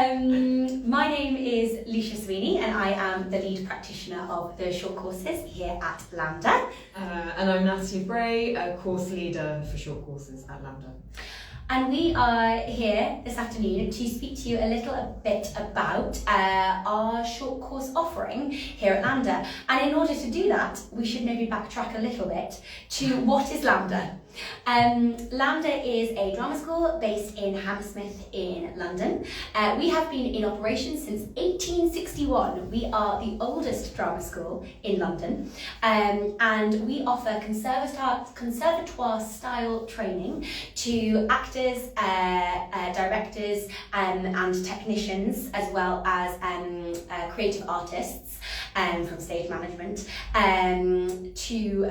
My name is Leisha Sweeney and I am the lead practitioner of the short courses here at LAMDA. And I'm Natalie Bray, a course leader for short courses at LAMDA. And we are here this afternoon to speak to you a little bit about our short course offering here at LAMDA. And in order to do that, we should maybe backtrack a little bit to what is LAMDA. LAMDA is a drama school based in Hammersmith in London. We have been in operation since 1861. We are the oldest drama school in London, and we offer conservatoire style training to actors, directors and technicians, as well as creative artists from stage management, to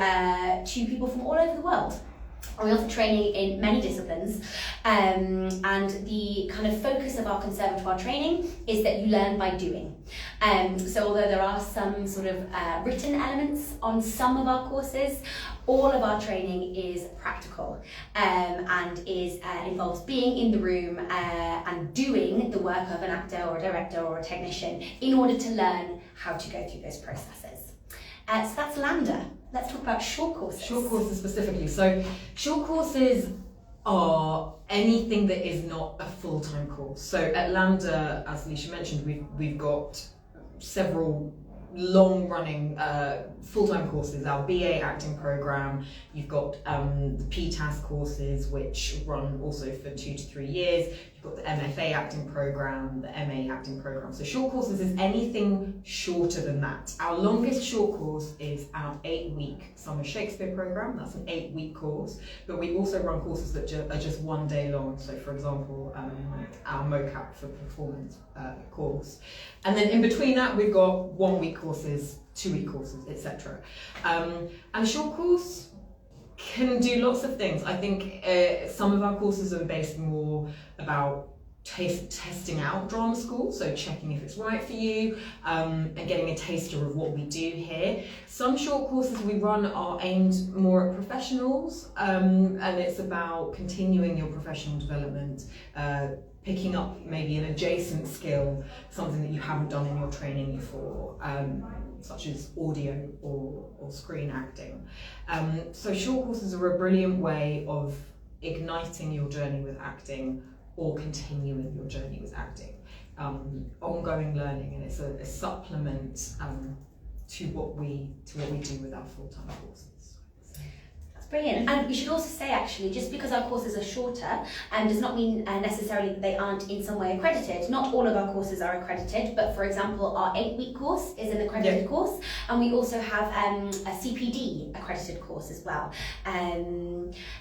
people from all over the world. We offer training in many disciplines, and the kind of focus of our conservatoire training is that you learn by doing. So although there are some sort of written elements on some of our courses, all of our training is practical and involves being in the room and doing the work of an actor or a director or a technician in order to learn how to go through those processes. So that's LAMDA. Let's talk about short courses. Short courses specifically. So short courses are anything that is not a full-time course. So at LAMDA, as Leisha mentioned, we've got several long-running full-time courses. Our BA acting program, you've got the PTAS courses, which run also for 2 to 3 years. You've got the MFA acting program, the MA acting program. So short courses is anything shorter than that. Our longest short course is our 8-week summer Shakespeare program. That's an 8-week course, but we also run courses that are just 1 day long. So for example, our mocap for performance course. And then in between that, we've got 1-week courses, 2-week courses, etc. And a short course can do lots of things. I think some of our courses are based more about testing out drama school, so checking if it's right for you, and getting a taster of what we do here. Some short courses we run are aimed more at professionals, and it's about continuing your professional development, picking up maybe an adjacent skill, something that you haven't done in your training before, such as audio or screen acting. So short courses are a brilliant way of igniting your journey with acting or continuing your journey with acting. Ongoing learning, and it's a supplement to what we do with our full-time courses. Brilliant. And we should also say, actually, just because our courses are shorter does not mean necessarily that they aren't in some way accredited. Not all of our courses are accredited, but for example, our 8-week course is an accredited course, and we also have a CPD accredited course as well.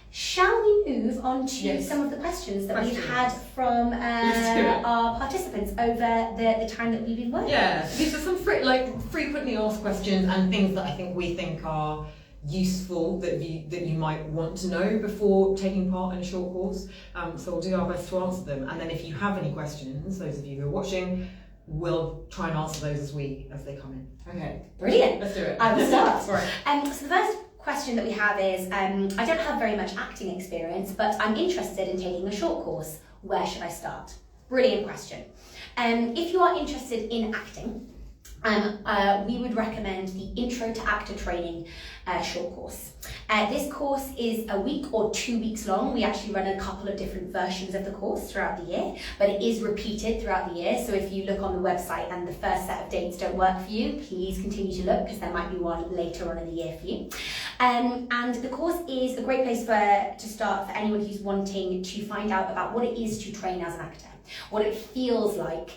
Shall we move on to some of the questions that we've had from our participants over the time that we've been working? Yeah, these are some frequently asked questions and things that I think we think are useful that you might want to know before taking part in a short course. So we'll do our best to answer them, and then if you have any questions, those of you who are watching, we'll try and answer those as they come in. Okay, brilliant. Let's do it. I will start. Right. So the first question that we have is, I don't have very much acting experience, but I'm interested in taking a short course. Where should I start? Brilliant question. If you are interested in acting, we would recommend the Intro to Actor Training short course. This course is a week or 2 weeks long. We actually run a couple of different versions of the course throughout the year, but it is repeated throughout the year. So if you look on the website and the first set of dates don't work for you, please continue to look, because there might be one later on in the year for you. And the course is a great place to start for anyone who's wanting to find out about what it is to train as an actor, what it feels like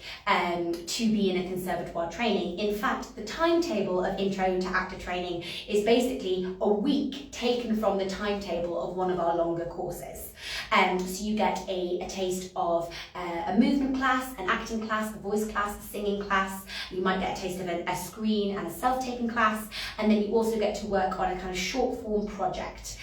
to be in a conservatoire training. In fact, the timetable of Intro to Actor Training is basically a week taken from the timetable of one of our longer courses. So you get a taste of a movement class, an acting class, a voice class, a singing class. You might get a taste of a screen and a self-taking class, and then you also get to work on a kind of short form project,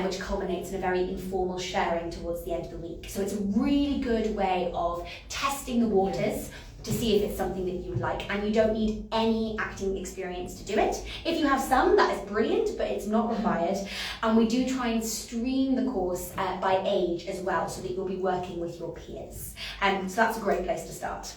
which culminates in a very informal sharing towards the end of the week. So it's a really good way of testing the waters to see if it's something that you would like. And you don't need any acting experience to do it. If you have some, that is brilliant, but it's not required. And we do try and stream the course by age as well, so that you'll be working with your peers. So that's a great place to start.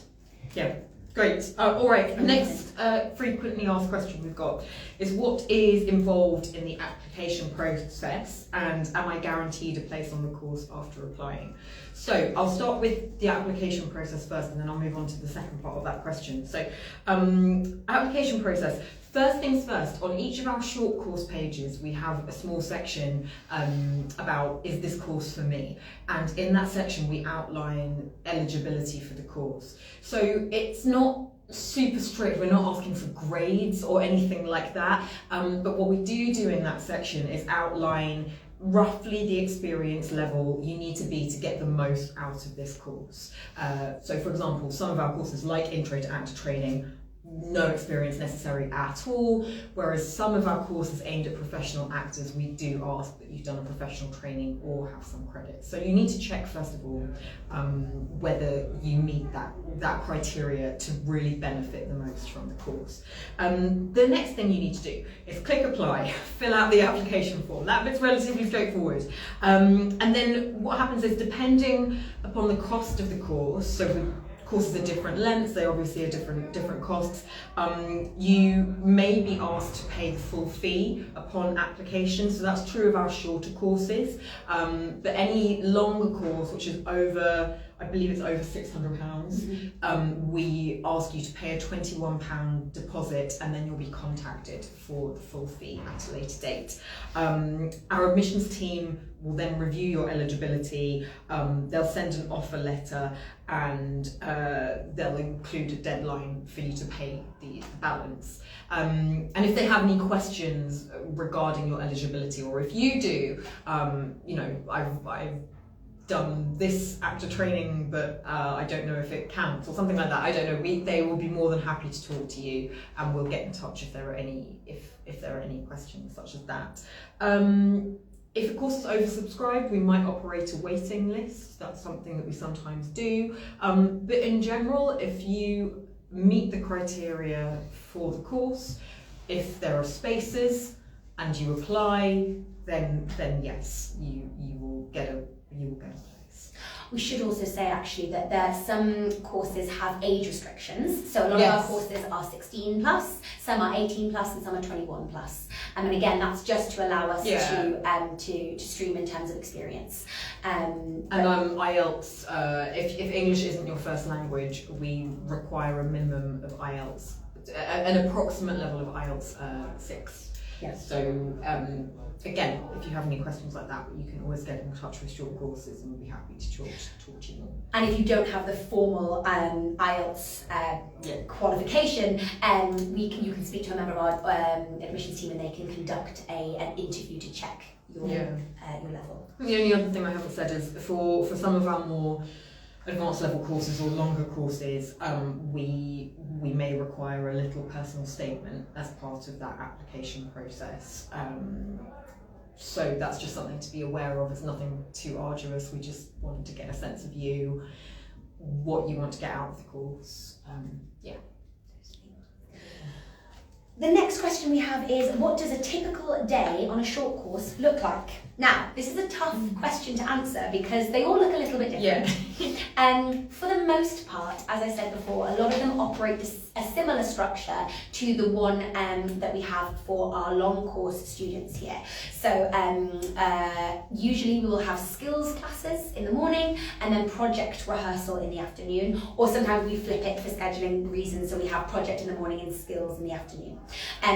Yeah. Great. All right. Next frequently asked question we've got is, what is involved in the application process, and am I guaranteed a place on the course after applying? So I'll start with the application process first, and then I'll move on to the second part of that question. So application process. First things first, on each of our short course pages, we have a small section about, is this course for me? And in that section, we outline eligibility for the course. So it's not super strict, we're not asking for grades or anything like that. But what we do in that section is outline roughly the experience level you need to be to get the most out of this course. So for example, some of our courses, like Intro to Actor Training, no experience necessary at all, whereas some of our courses aimed at professional actors, we do ask that you've done a professional training or have some credits. So you need to check first of all whether you meet that criteria to really benefit the most from the course. The next thing you need to do is click apply, fill out the application form. That bit's relatively straightforward. And then what happens is, depending upon the cost of the course, so courses are different lengths, they obviously are different costs. You may be asked to pay the full fee upon application, so that's true of our shorter courses. But any longer course, which is over, I believe it's over £600, we ask you to pay a £21 deposit, and then you'll be contacted for the full fee at a later date. Our admissions team will then review your eligibility, they'll send an offer letter, and they'll include a deadline for you to pay the balance. And if they have any questions regarding your eligibility, or if you do, I've done this actor training, but I don't know if it counts, or something like that. I don't know. They will be more than happy to talk to you, and we'll get in touch if there are any questions such as that. If a course is oversubscribed, we might operate a waiting list. That's something that we sometimes do. But in general, if you meet the criteria for the course, if there are spaces and you apply, then yes, you will get a place. We should also say actually that some courses have age restrictions. So a lot of our courses are 16 plus, some are 18 plus, and some are 21 plus. And again, that's just to allow us to stream in terms of experience. And IELTS, if English isn't your first language, we require a minimum of IELTS, an approximate level of IELTS 6. Yes. So again, if you have any questions like that, you can always get in touch with Short Courses, and we'll be happy to talk to you more. And if you don't have the formal IELTS qualification, you can speak to a member of our admissions team, and they can conduct an interview to check your level. The only other thing I haven't said is, for some of our more advanced level courses or longer courses, we may require a little personal statement as part of that application process. So that's just something to be aware of. It's nothing too arduous. We just wanted to get a sense of you, what you want to get out of the course. The next question we have is, what does a typical day on a short course look like? Now, this is a tough question to answer because they all look a little bit different. For the most part, as I said before, a lot of them operate a similar structure to the one that we have for our long course students here. So usually we will have skills classes in the morning and then project rehearsal in the afternoon, or sometimes we flip it for scheduling reasons, so we have project in the morning and skills in the afternoon.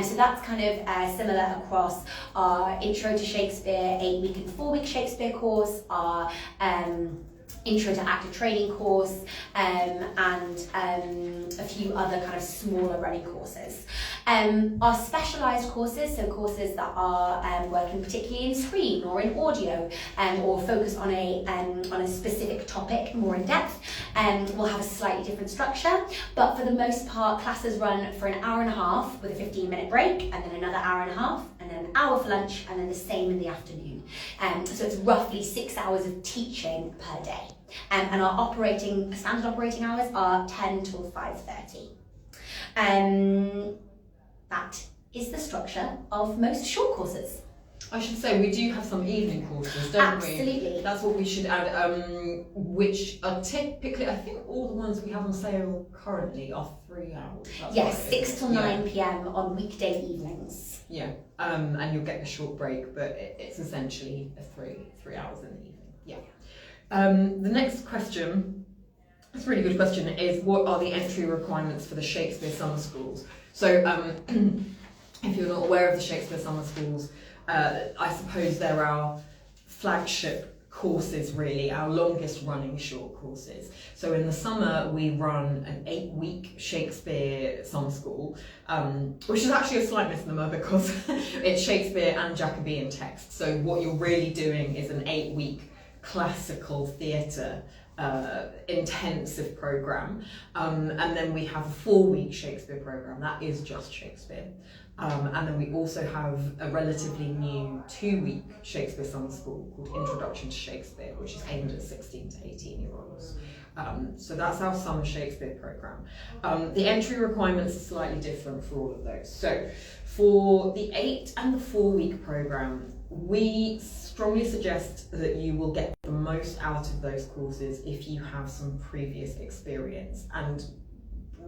So that's kind of similar across our Intro to Shakespeare 8-week and 4-week Shakespeare course, our Intro to Actor Training course, and a few other kind of smaller running courses. Our specialised courses, so courses that are working particularly in screen or in audio, or focus on a specific topic more in depth, will have a slightly different structure. But for the most part, classes run for an hour and a half with a 15-minute break, and then another hour and a half, and then an hour for lunch, and then the same in the afternoon. So it's roughly 6 hours of teaching per day. And our standard operating hours are 10 till 5:30. That is the structure of most short courses. I should say we do have some evening courses, don't we? Absolutely. That's what we should add, which are typically, I think all the ones we have on sale currently are 3 hours. That's Yes, right, 6 till 9 p.m. on weekday evenings. Yeah, and you'll get the short break, but it's essentially a 3 hours in the evening. Yeah. The next question, it's a really good question, is what are the entry requirements for the Shakespeare summer schools? So, if you're not aware of the Shakespeare summer schools, I suppose they're our flagship courses, really, our longest running short courses. So in the summer we run an 8-week Shakespeare summer school, which is actually a slight misnomer because it's Shakespeare and Jacobean text. So what you're really doing is an 8-week classical theatre intensive programme, and then we have a 4-week Shakespeare programme that is just Shakespeare. And then we also have a relatively new 2-week Shakespeare summer school called Introduction to Shakespeare, which is aimed at 16 to 18-year-olds. So that's our summer Shakespeare programme. The entry requirements are slightly different for all of those. So for the 8 and the 4-week programme, we strongly suggest that you will get the most out of those courses if you have some previous experience, and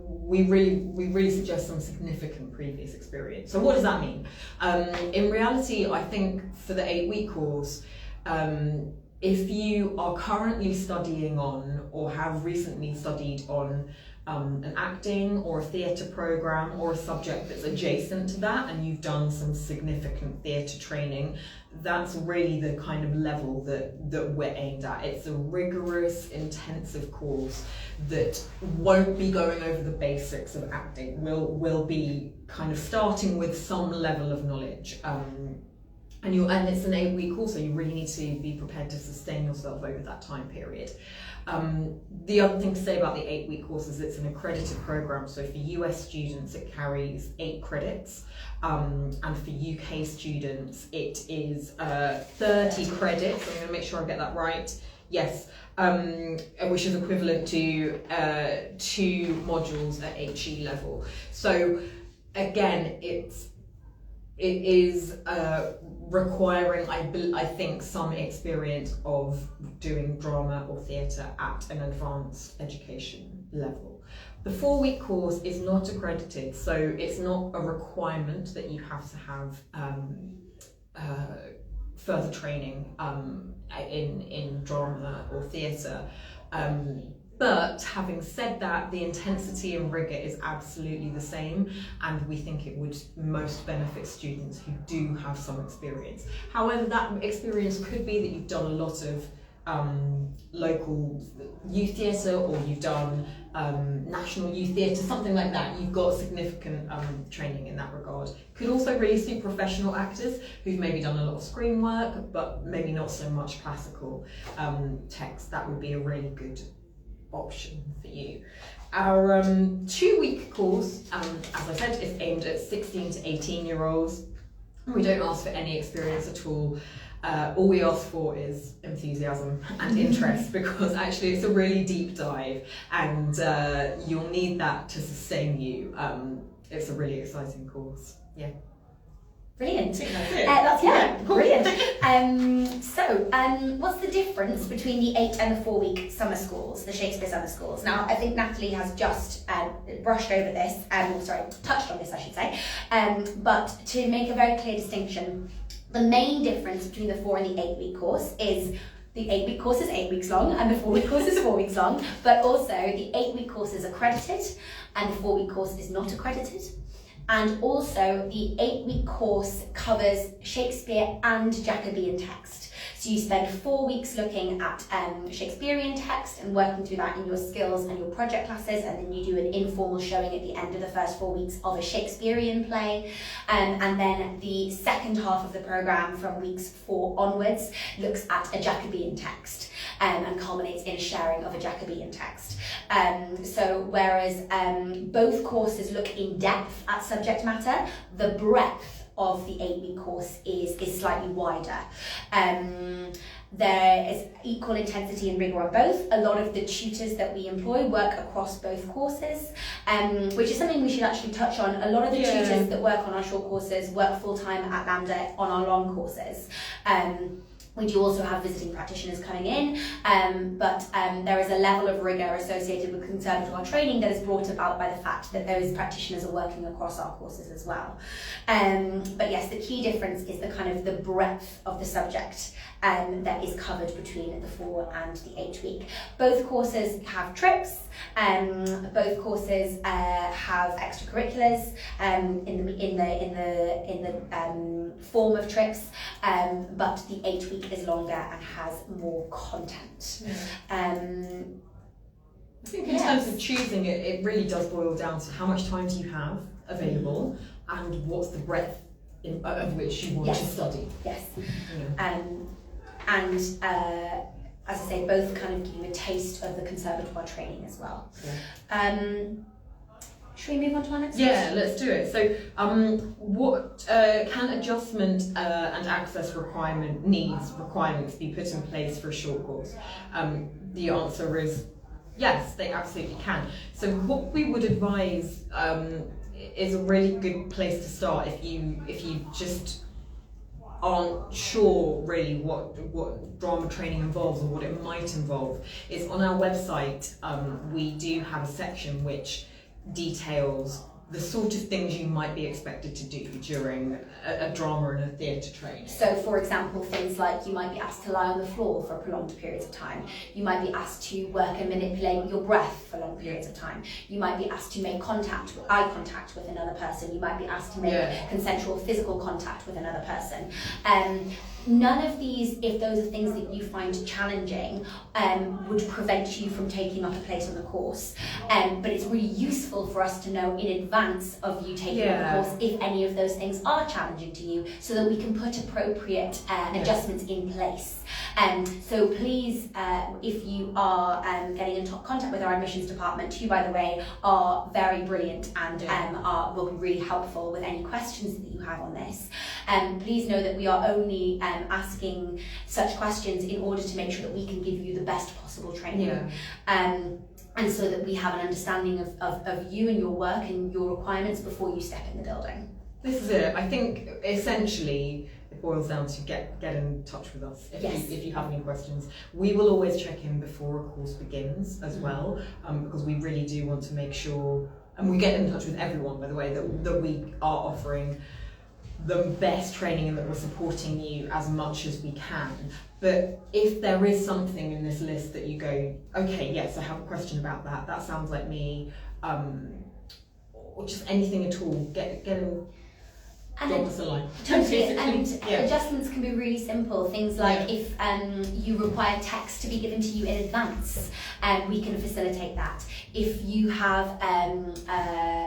we really suggest some significant previous experience. So what does that mean? In reality, I think for the 8-week course, if you are currently studying on or have recently studied on an acting or a theatre programme or a subject that's adjacent to that, and you've done some significant theatre training, that's really the kind of level that we're aimed at. It's a rigorous, intensive course that won't be going over the basics of acting. We'll be kind of starting with some level of knowledge. And it's an 8-week course, so you really need to be prepared to sustain yourself over that time period. The other thing to say about the 8-week course is it's an accredited programme, so for US students it carries 8 credits, and for UK students it is 30 credits. I'm going to make sure I get that right. Yes, which is equivalent to 2 modules at HE level. So again, it is requiring, I think, some experience of doing drama or theatre at an advanced education level. The 4-week course is not accredited, so it's not a requirement that you have to have further training in drama or theatre. But having said that, the intensity and rigour is absolutely the same, and we think it would most benefit students who do have some experience. However, that experience could be that you've done a lot of local youth theatre, or you've done national youth theatre, something like that. You've got significant training in that regard. Could also really suit professional actors who've maybe done a lot of screen work, but maybe not so much classical text. That would be a really good option for you. Our 2-week course, as I said, is aimed at 16 to 18-year-olds. We don't ask for any experience at all. All we ask for is enthusiasm and interest, because actually it's a really deep dive, and you'll need that to sustain you. It's a really exciting course. Yeah. Brilliant. That's it. Brilliant. What's the difference between the 8 and the 4-week summer schools, the Shakespeare summer schools? Now, I think Natalie has just brushed over this, touched on this, I should say. But to make a very clear distinction, the main difference between the 4 and the 8-week course is the 8-week course is 8 weeks long and the 4-week course is 4 weeks long, but also the 8-week course is accredited and the 4-week course is not accredited. And also the 8-week course covers Shakespeare and Jacobean text. So you spend 4 weeks looking at Shakespearean text and working through that in your skills and your project classes, and then you do an informal showing at the end of the first 4 weeks of a Shakespearean play. And then the second half of the programme from weeks 4 onwards looks at a Jacobean text and culminates in a sharing of a Jacobean text. So whereas both courses look in depth at subject matter, the breadth of the 8-week course is slightly wider. There is equal intensity and rigour on both. A lot of the tutors that we employ work across both courses, which is something we should actually touch on. A lot of the tutors that work on our short courses work full-time at LAMDA on our long courses. We do also have visiting practitioners coming in, but there is a level of rigour associated with conservatoire training that is brought about by the fact that those practitioners are working across our courses as well. But yes, the key difference is the kind of the breadth of the subject that is covered between the 4 and the 8 week. Both courses have trips. Both courses have extracurriculars in the form of trips, but the 8 week is longer and has more content. I think in terms of choosing it, it really does boil down to how much time do you have available and what's the breadth of which you want to study. Yes. As I say, both kind of give you a taste of the conservatoire training as well. Should we move on to our next question? Yeah, let's do it. So, what can adjustment and access requirements be put in place for a short course? The answer is yes, they absolutely can. So, what we would advise is a really good place to start if you just aren't sure really what drama training involves or what it might involve. Is on our website we do have a section which details the sort of things you might be expected to do during a drama and a theatre training. So, for example, things like you might be asked to lie on the floor for prolonged periods of time. You might be asked to work and manipulate your breath for long periods of time. You might be asked to make eye contact with another person. You might be asked to make consensual physical contact with another person. None of these, if those are things that you find challenging, would prevent you from taking up a place on the course. But it's really useful for us to know in advance of you taking up the course if any of those things are challenging to you, so that we can put appropriate adjustments in place. So please, if you are getting in contact with our admissions department, who, by the way, are very brilliant and will be really helpful with any questions that you have on this, please know that we are only asking such questions in order to make sure that we can give you the best possible training. And so that we have an understanding of you and your work and your requirements before you step in the building. This is it. I think essentially it boils down to get in touch with us if you have any questions. We will always check in before a course begins as well, because we really do want to make sure, and we get in touch with everyone, by the way, that we are offering the best training and that we're supporting you as much as we can. But if there is something in this list that you go, okay, yes, I have a question about that sounds like me, or just anything at all, get in. And totally, and adjustments can be really simple. Things like if you require text to be given to you in advance, we can facilitate that. If you have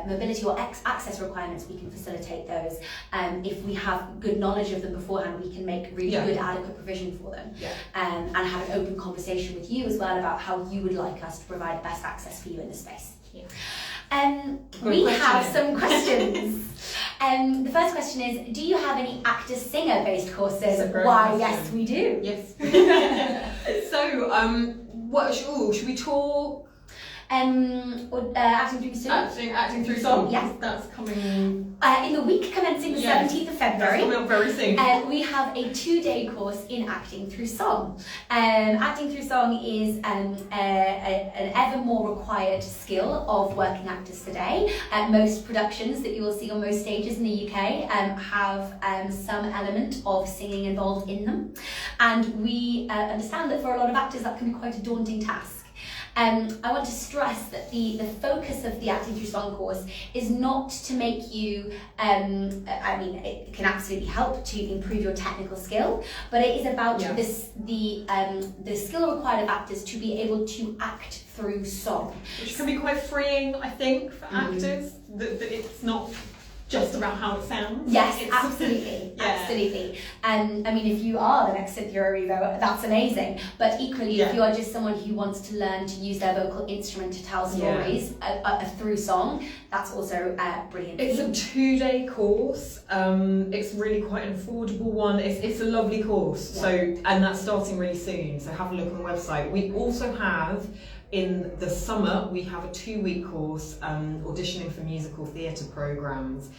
mobility or access requirements, we can facilitate those. If we have good knowledge of them beforehand, we can make really good, adequate provision for them. And have an open conversation with you as well about how you would like us to provide best access for you in the space. We have some questions. The first question is, do you have any actor-singer based courses? Why, yes, we do. Yes. So, should we talk? Acting through song. Acting through song. Yes, that's coming. In the week commencing the 17th of February. That's coming up very soon. We have a 2-day course in acting through song. Acting through song is an ever more required skill of working actors today. Most productions that you will see on most stages in the UK have some element of singing involved in them, and we understand that for a lot of actors that can be quite a daunting task. I want to stress that the focus of the Acting Through Song course is not to make you, it can absolutely help to improve your technical skill, but it is about the skill required of actors to be able to act through song. Which can be quite freeing, I think, for actors, that it's not just about how it sounds. Yes, absolutely, absolutely. I mean, if you are the next Cynthia Erivo, that's amazing. But equally, if you are just someone who wants to learn to use their vocal instrument to tell stories through song, that's also brilliant. It's a 2-day course. It's really quite an affordable one. It's a lovely course. So, and that's starting really soon. So have a look on the website. We also have, in the summer, we have a 2-week course, auditioning for musical theatre programmes,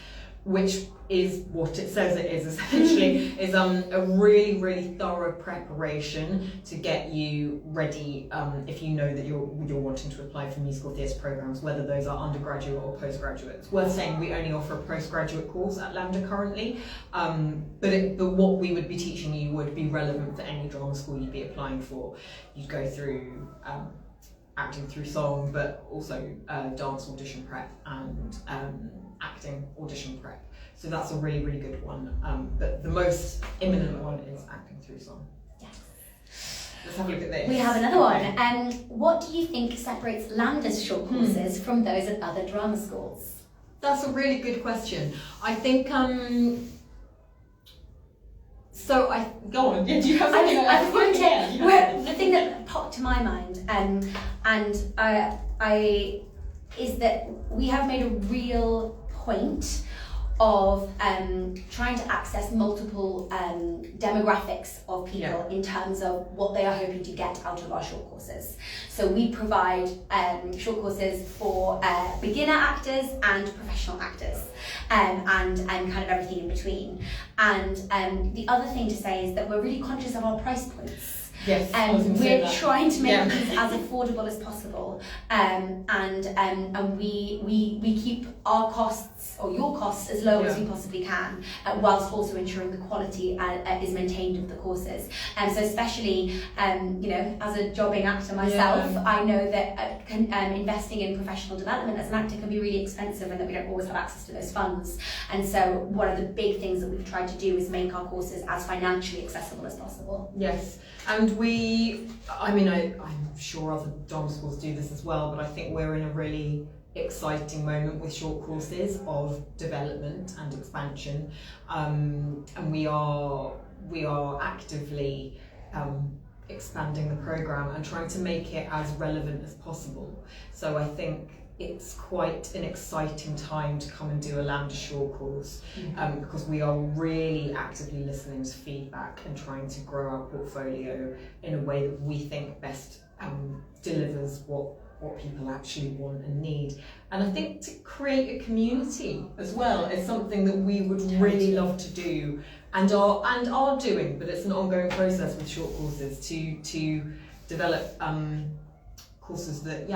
which is what it says it is essentially, is a really, really thorough preparation to get you ready if you know that you're wanting to apply for musical theatre programmes, whether those are undergraduate or postgraduate. It's worth saying we only offer a postgraduate course at LAMDA currently, but what we would be teaching you would be relevant for any drama school you'd be applying for. You'd go through acting through song, but also dance audition prep and acting audition prep. So that's a really, really good one. But the most imminent one is acting through song. Yes. Let's have a look at this. We have another one. What do you think separates LAMDA's short courses from those at other drama schools? That's a really good question. I think go on. Yeah, do you have something? The thing that popped to my mind, is that we have made a real point of trying to access multiple demographics of people in terms of what they are hoping to get out of our short courses. So we provide short courses for beginner actors and professional actors, and kind of everything in between. And the other thing to say is that we're really conscious of our price points. Yes, we're trying to make these as affordable as possible, and we keep our costs, or your costs, as low as we possibly can, whilst also ensuring the quality is maintained of the courses. And so especially, as a jobbing actor myself, I know that investing in professional development as an actor can be really expensive, and that we don't always have access to those funds. And so one of the big things that we've tried to do is make our courses as financially accessible as possible. Yes. And I'm sure other drama schools do this as well, but I think we're in a really exciting moment with short courses of development and expansion, and we are actively expanding the programme and trying to make it as relevant as possible. So I think it's quite an exciting time to come and do a LAMDA short course, because we are really actively listening to feedback and trying to grow our portfolio in a way that we think best delivers what people actually want and need. And I think to create a community as well is something that we would really love to do and are doing, but it's an ongoing process with short courses to develop courses that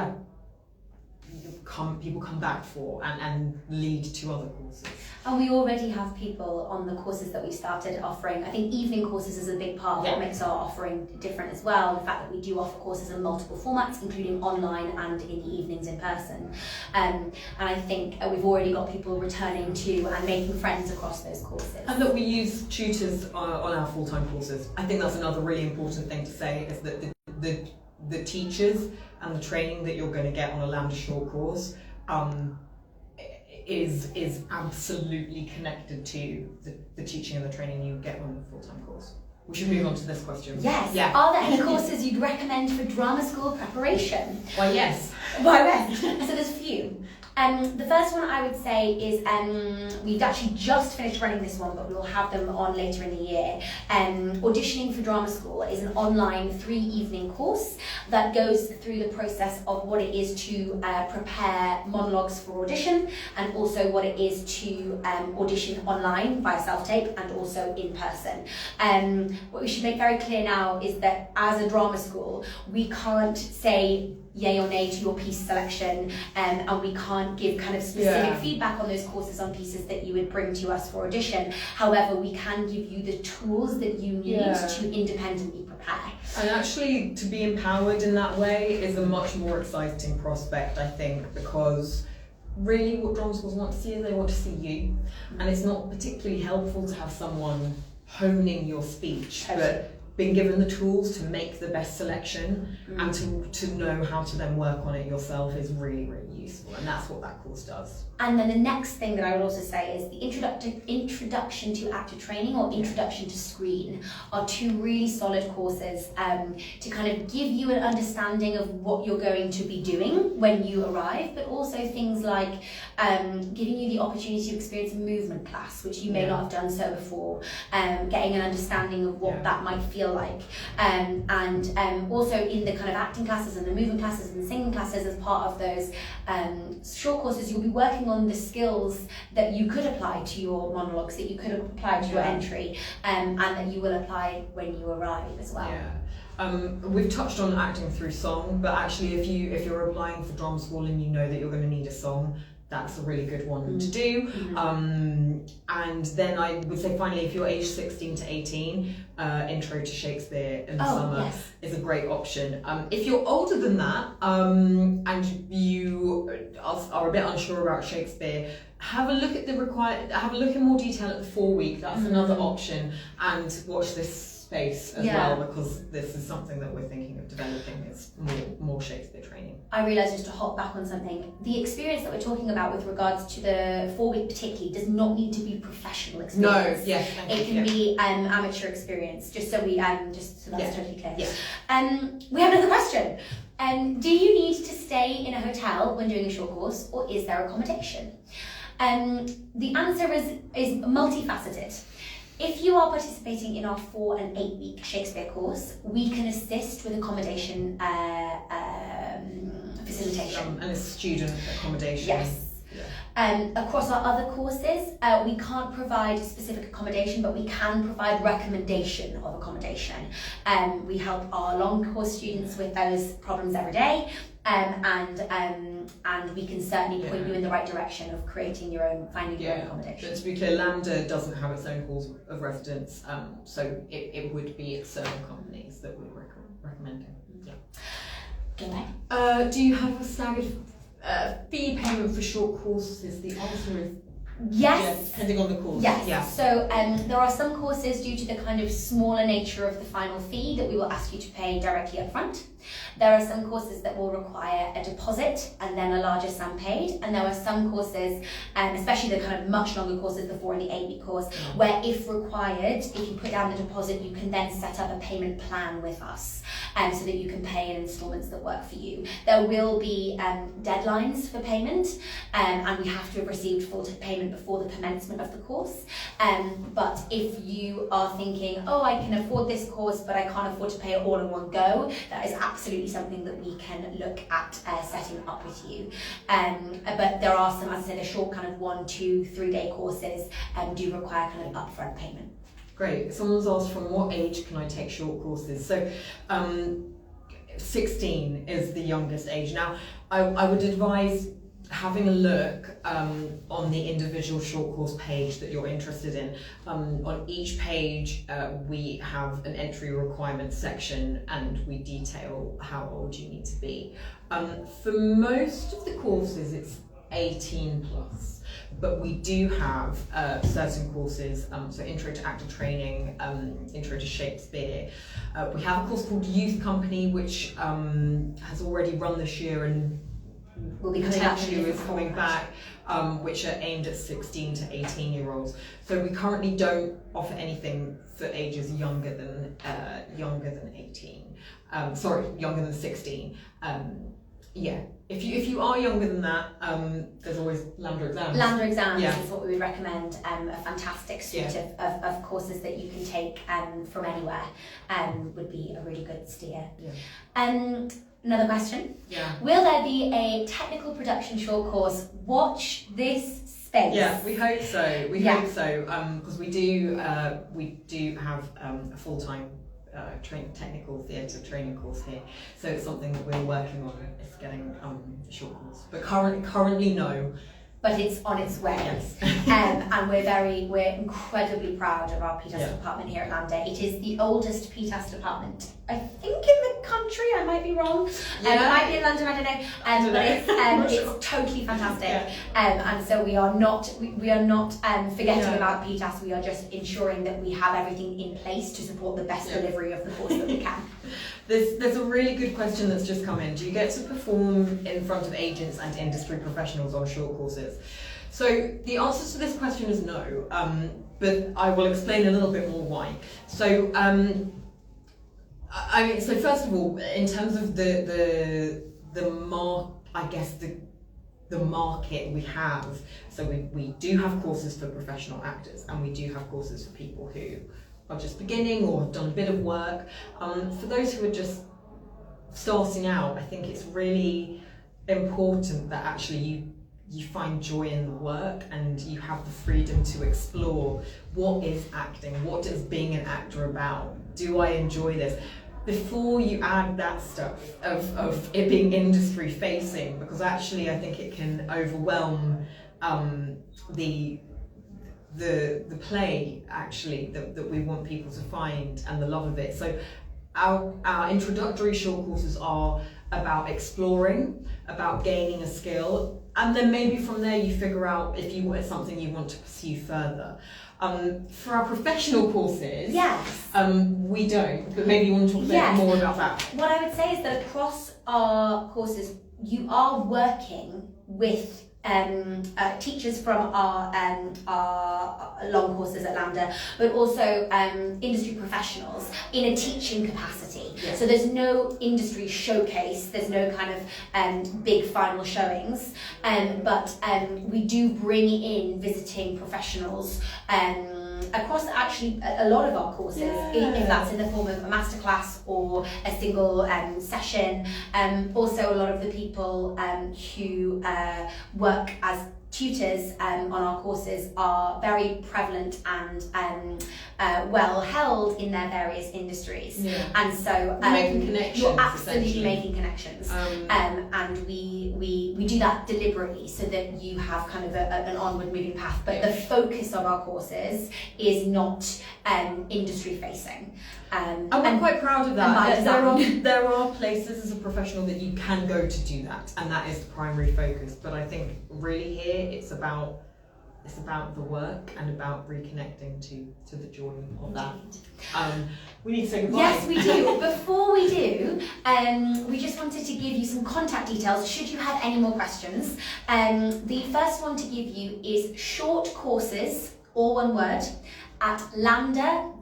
people come back for and lead to other courses. And we already have people on the courses that we started offering. I think evening courses is a big part of what makes our offering different as well. The fact that we do offer courses in multiple formats, including online and in the evenings in person. And I think we've already got people returning to and making friends across those courses. And that we use tutors on our full-time courses. I think that's another really important thing to say, is that the teachers and the training that you're going to get on a LAMDA short course is absolutely connected to the teaching and the training you get on a full-time course. We should move on to this question. Yes. Yeah. Are there any courses you'd recommend for drama school preparation? Why, yes. Why, yes. So there's a few. The first one I would say is, we've actually just finished running this one, but we'll have them on later in the year. Auditioning for Drama School is an online 3-evening course that goes through the process of what it is to prepare monologues for audition, and also what it is to audition online via self-tape and also in person. What we should make very clear now is that as a drama school, we can't say yay or nay to your piece selection, and we can't give kind of specific feedback on those courses on pieces that you would bring to us for audition. However, we can give you the tools that you need to independently prepare. And actually, to be empowered in that way is a much more exciting prospect, I think, because really what drama schools want to see is they want to see you. And it's not particularly helpful to have someone honing your speech, but been given the tools to make the best selection and to know how to then work on it yourself is really, really useful, and that's what that course does. And then the next thing that I would also say is the introduction to actor training or introduction to screen are two really solid courses to kind of give you an understanding of what you're going to be doing when you arrive, but also things like giving you the opportunity to experience a movement class, which you may not have done so before, getting an understanding of what that might feel like, and also in the kind of acting classes and the movement classes and the singing classes, as part of those short courses, you'll be working on the skills that you could apply to your monologues, that you could apply to your entry, and that you will apply when you arrive as well. We've touched on acting through song, but actually if you're applying for drama school and you know that you're going to need a song, that's a really good one to do. And then I would say finally, if you're aged 16 to 18, Intro to Shakespeare in the summer is a great option. If you're older than that and you are a bit unsure about Shakespeare, have a look at have a look in more detail at the 4-week. That's another option, and watch this space as well, because this is something that we're thinking of developing, is more Shakespeare training. I realised, just to hop back on something, the experience that we're talking about with regards to the 4-week particularly does not need to be professional experience. No, it can be amateur experience, just so that's totally clear. We have another question. Do you need to stay in a hotel when doing a short course, or is there accommodation? The answer is multifaceted. If you are participating in our 4- and 8-week Shakespeare course, we can assist with accommodation facilitation. And a student accommodation. Yes. Across our other courses, we can't provide specific accommodation, but we can provide recommendation of accommodation. We help our long course students with those problems every day, and we can certainly point you in the right direction of finding your own accommodation. But to be clear, LAMDA doesn't have its own halls of residence, so it would be external companies that we're recommending. Do you have a staggered fee payment for short courses? The answer is yes, depending on the course. Yes. Yeah. So there are some courses, due to the kind of smaller nature of the final fee, that we will ask you to pay directly up front. There are some courses that will require a deposit and then a larger sum paid, and there are some courses, especially the kind of much longer courses, the 4 and the 8-week course, where if required, if you put down the deposit, you can then set up a payment plan with us, so that you can pay in instalments that work for you. There will be deadlines for payment, and we have to have received full payment before the commencement of the course. But if you are thinking, I can afford this course, but I can't afford to pay it all in one go, that is absolutely something that we can look at setting up with you. But there are some, as I said, the short kind of 1, 2, 3 day courses do require kind of upfront payment. Great. Someone's asked, from what age can I take short courses? So 16 is the youngest age. Now, I would advise having a look on the individual short course page that you're interested in. On each page we have an entry requirement section, and we detail how old you need to be. For most of the courses it's 18 plus, but we do have certain courses, so Intro to Actor Training, Intro to Shakespeare. We have a course called Youth Company, which has already run this year and will be coming back, which are aimed at 16 to 18-year-olds. So we currently don't offer anything for ages younger than 18. Younger than 16. If you are younger than that, there's always LAMDA exams. LAMDA exams is what we would recommend. A fantastic suite of courses that you can take from anywhere would be a really good steer. Another question. Will there be a technical production short course? Watch this space. Yeah, we hope so. We hope so, because we do have a full-time technical theatre training course here. So it's something that we're working on, is getting a short course. But currently no. But it's on its way. Yes. And we're incredibly proud of our PTAS department here at LAMDA. It is the oldest PTAS department, I think, in the country, I might be wrong. Yeah. It might be in London, I don't know. But it's totally fantastic. Yeah. And so we are not forgetting about PTAS. We are just ensuring that we have everything in place to support the best delivery of the course that we can. There's a really good question that's just come in. Do you get to perform in front of agents and industry professionals on short courses? So the answer to this question is no, but I will explain a little bit more why. So so first of all, in terms of the market we have, so we do have courses for professional actors, and we do have courses for people who are just beginning or have done a bit of work. For those who are just starting out, I think it's really important that actually you find joy in the work and you have the freedom to explore what is acting, what is being an actor about, do I enjoy this? Before you add that stuff of it being industry facing, because actually I think it can overwhelm the play actually that we want people to find and the love of it. So our introductory short courses are about exploring, about gaining a skill, and then maybe from there you figure out if it's something you want to pursue further. For our professional courses, we don't, but maybe you want to talk a bit more about that. What I would say is that across our courses, you are working with teachers from our long courses at LAMDA, but also industry professionals in a teaching capacity. Yeah. So there's no industry showcase, there's no kind of big final showings, but we do bring in visiting professionals across actually a lot of our courses, if that's in the form of a masterclass or a single session. Also, a lot of the people who work as tutors on our courses are very prevalent and well held in their various industries, and so you're absolutely making connections, and we do that deliberately so that you have kind of an onward moving path, but the focus of our courses is not industry facing. And we're quite proud of that. There are places as a professional that you can go to do that, and that is the primary focus. But I think really here it's about the work and about reconnecting to the joy of that. We need to say goodbye. Yes, we do. Before we do, we just wanted to give you some contact details should you have any more questions. The first one to give you is short courses, all one word, at lambda.ac.uk.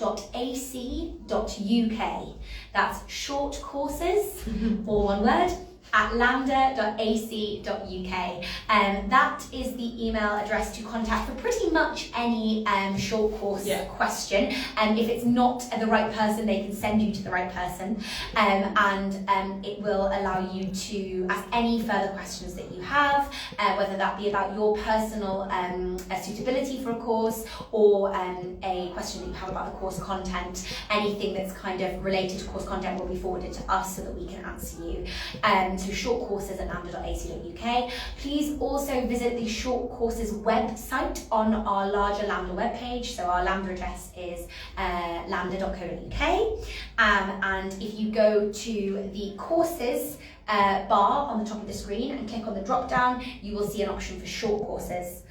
That's short courses, all one word, at lambda.ac.uk. That is the email address to contact for pretty much any short course question. If it's not the right person, they can send you to the right person, and it will allow you to ask any further questions that you have, whether that be about your personal suitability for a course, or a question that you have about the course content. Anything that's kind of related to course content will be forwarded to us so that we can answer you. So short courses at lambda.ac.uk. Please also visit the short courses website on our larger LAMDA webpage. So our LAMDA address is lambda.co.uk, and if you go to the courses bar on the top of the screen and click on the drop down, you will see an option for short courses.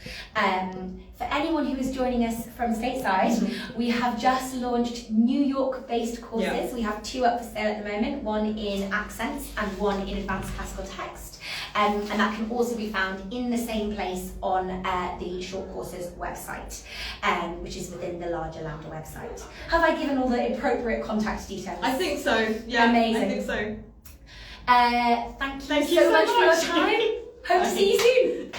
For anyone who is joining us from stateside, we have just launched New York based courses. We have 2 up for sale at the moment, one in accents and one in advanced classical text, and that can also be found in the same place on the short courses website, which is within the larger LAMDA website. Have I given all the appropriate contact details? I think so. Yeah, amazing. I think so. Thank you so much for your time. Hope to see you soon.